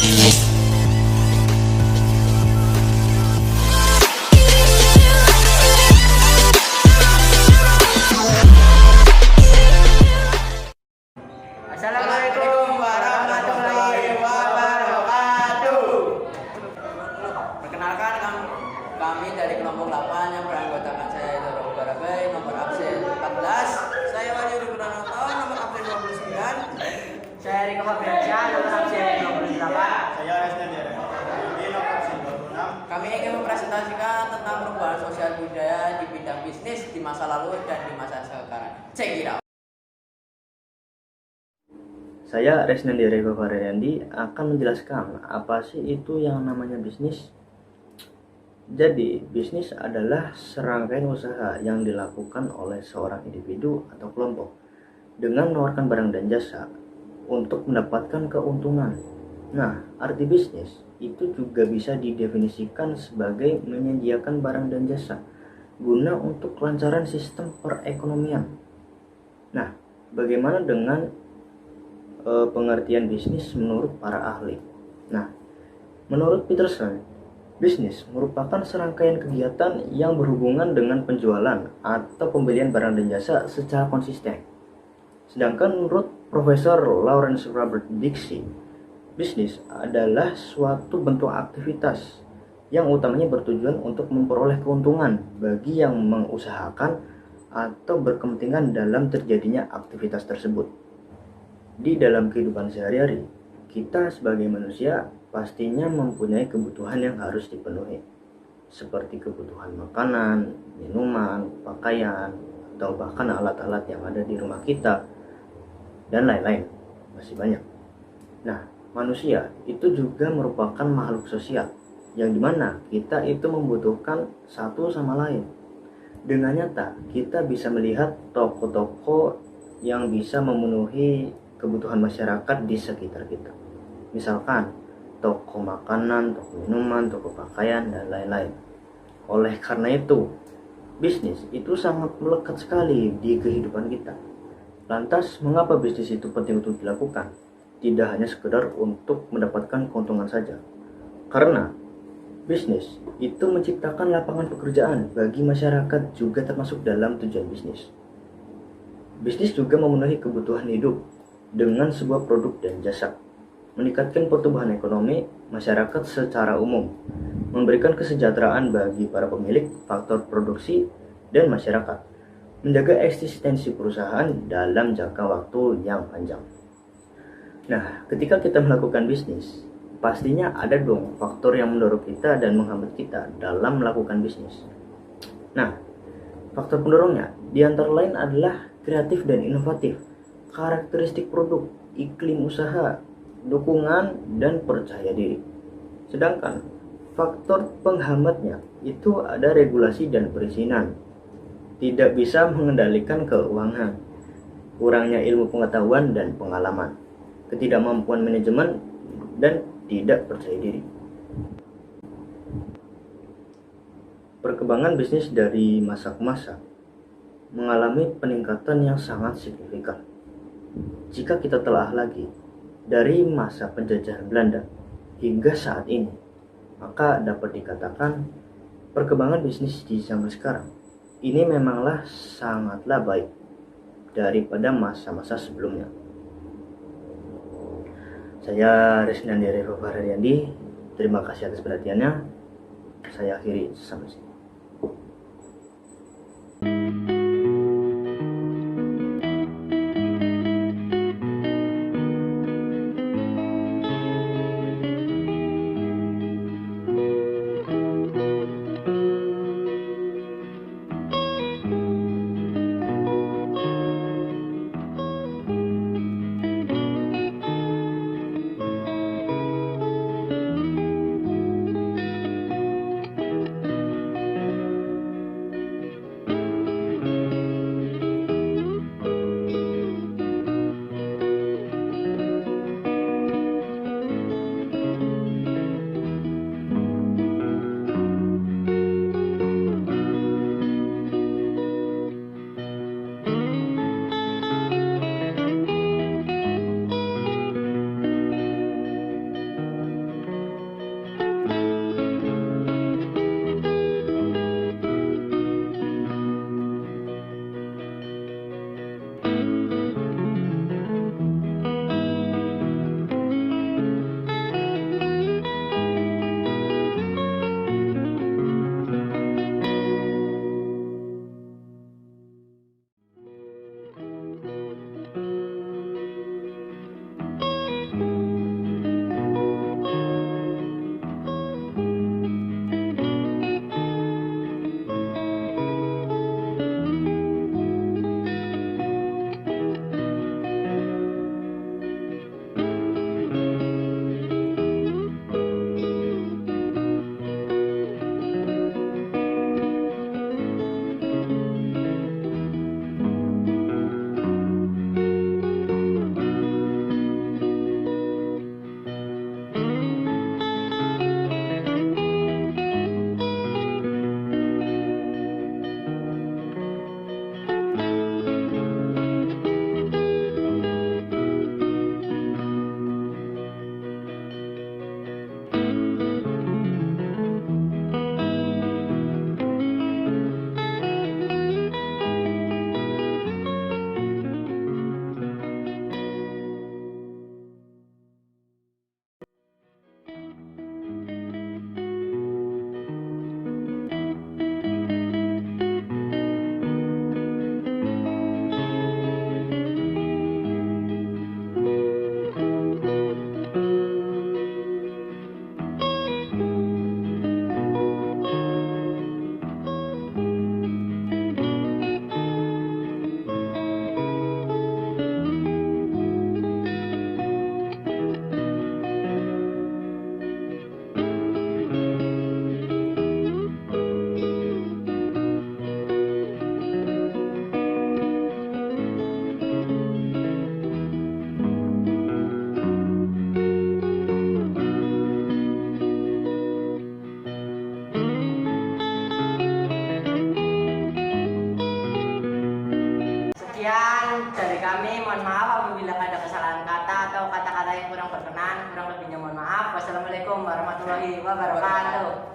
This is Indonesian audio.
Assalamualaikum warahmatullahi wabarakatuh. Perkenalkan kami dari kelompok 8 yang beranggotakan saya itu Robo Barabai, nomor absen 14. Saya Wahyu Rukmananto, nomor absen 29. Saya Riko Fabriansyah, nomor absen 28. Saya Resna Dere, nomor absen 26. Kami ingin mempresentasikan tentang perubahan sosial budaya di bidang bisnis di masa lalu dan di masa sekarang. Check it out. Saya Resnandi Rego Faryandi akan menjelaskan apa sih itu yang namanya bisnis. Jadi, bisnis adalah serangkaian usaha yang dilakukan oleh seorang individu atau kelompok dengan menawarkan barang dan jasa untuk mendapatkan keuntungan. Nah, arti bisnis itu juga bisa didefinisikan sebagai menyediakan barang dan jasa guna untuk kelancaran sistem perekonomian. Nah, bagaimana dengan pengertian bisnis menurut para ahli? Nah, menurut Peterson, bisnis merupakan serangkaian kegiatan yang berhubungan dengan penjualan atau pembelian barang dan jasa secara konsisten. Sedangkan menurut Profesor Lawrence Robert Dixie, bisnis adalah suatu bentuk aktivitas yang utamanya bertujuan untuk memperoleh keuntungan bagi yang mengusahakan atau berkepentingan dalam terjadinya aktivitas tersebut. Di dalam kehidupan sehari-hari, kita sebagai manusia pastinya mempunyai kebutuhan yang harus dipenuhi, seperti kebutuhan makanan, minuman, pakaian, atau bahkan alat-alat yang ada di rumah kita, dan lain-lain. Masih banyak. Nah, manusia itu juga merupakan makhluk sosial, yang dimana kita itu membutuhkan satu sama lain. Dengan nyata, kita bisa melihat toko-toko yang bisa memenuhi kebutuhan masyarakat di sekitar kita. Misalkan toko makanan, toko minuman, toko pakaian, dan lain-lain. Oleh karena itu, bisnis itu sangat melekat sekali di kehidupan kita. Lantas, mengapa bisnis itu penting untuk dilakukan? Tidak hanya sekedar untuk mendapatkan keuntungan saja. Karena bisnis itu menciptakan lapangan pekerjaan bagi masyarakat, juga termasuk dalam tujuan bisnis. Bisnis juga memenuhi kebutuhan hidup dengan sebuah produk dan jasa, meningkatkan pertumbuhan ekonomi masyarakat secara umum, memberikan kesejahteraan bagi para pemilik, faktor produksi, dan masyarakat, menjaga eksistensi perusahaan dalam jangka waktu yang panjang. Nah, ketika kita melakukan bisnis, pastinya ada dong faktor yang mendorong kita dan menghambat kita dalam melakukan bisnis. Nah, faktor pendorongnya diantara lain adalah kreatif dan inovatif, karakteristik produk, iklim usaha, dukungan, dan percaya diri. Sedangkan faktor penghambatnya itu ada regulasi dan perizinan, tidak bisa mengendalikan keuangan, kurangnya ilmu pengetahuan dan pengalaman, ketidakmampuan manajemen, dan tidak percaya diri. Perkembangan bisnis dari masa ke masa mengalami peningkatan yang sangat signifikan. Jika kita telah lagi dari masa penjajahan Belanda hingga saat ini, maka dapat dikatakan perkembangan bisnis di zaman sekarang ini memanglah sangatlah baik daripada masa-masa sebelumnya. Saya Resnandi Rego Faryandi, terima kasih atas perhatiannya. Saya akhiri sampai sini. mohon maaf apabila ada kesalahan kata atau kata-kata yang kurang berkenan. Kurang lebihnya mohon maaf. Wassalamualaikum warahmatullahi wabarakatuh.